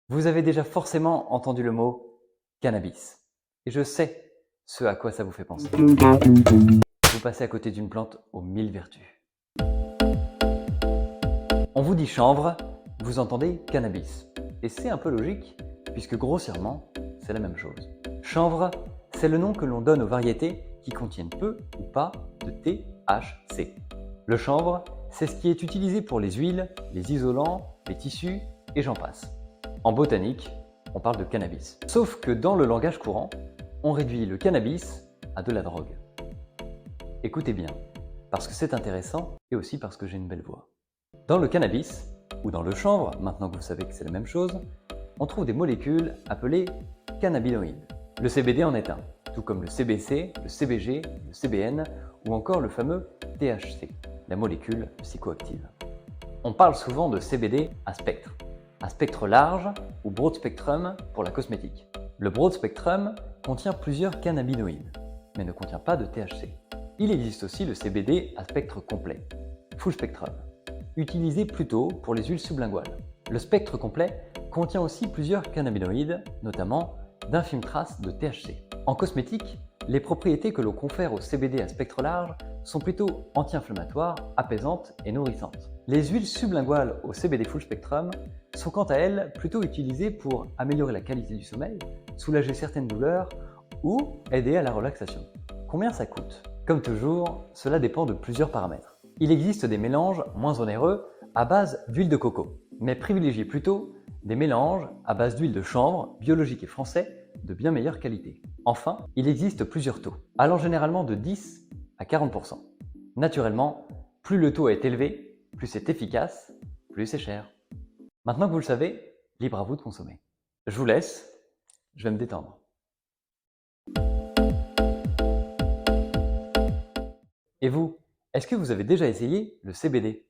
Vous avez déjà forcément entendu le mot cannabis. Et je sais ce à quoi ça vous fait penser. Vous passez à côté d'une plante aux 1000 vertus. On vous dit chanvre, vous entendez cannabis. Et c'est un peu logique, puisque grossièrement, c'est la même chose. Chanvre, c'est le nom que l'on donne aux variétés qui contiennent peu ou pas de THC. Le chanvre, c'est ce qui est utilisé pour les huiles, les isolants, les tissus et j'en passe. En botanique, on parle de cannabis. Sauf que dans le langage courant, on réduit le cannabis à de la drogue. Écoutez bien, parce que c'est intéressant et aussi parce que j'ai une belle voix. Dans le cannabis, ou dans le chanvre, maintenant que vous savez que c'est la même chose, on trouve des molécules appelées cannabinoïdes. Le CBD en est un, tout comme le CBC, le CBG, le CBN ou encore le fameux THC, la molécule psychoactive. On parle souvent de CBD à spectre large ou broad spectrum pour la cosmétique. Le broad spectrum contient plusieurs cannabinoïdes, mais ne contient pas de THC. Il existe aussi le CBD à spectre complet, full spectrum, utilisé plutôt pour les huiles sublinguales. Le spectre complet contient aussi plusieurs cannabinoïdes, notamment d'infimes traces de THC. En cosmétique, les propriétés que l'on confère au CBD à spectre large sont plutôt anti-inflammatoires, apaisantes et nourrissantes. Les huiles sublinguales au CBD full spectrum sont quant à elles plutôt utilisées pour améliorer la qualité du sommeil, soulager certaines douleurs ou aider à la relaxation. Combien ça coûte? Comme toujours, cela dépend de plusieurs paramètres. Il existe des mélanges moins onéreux à base d'huile de coco, mais privilégiez plutôt des mélanges à base d'huile de chanvre, biologique et français, de bien meilleure qualité. Enfin, il existe plusieurs taux, allant généralement de 10 à 40%. Naturellement, plus le taux est élevé, plus c'est efficace, plus c'est cher. Maintenant que vous le savez, libre à vous de consommer. Je vous laisse, je vais me détendre. Et vous, est-ce que vous avez déjà essayé le CBD?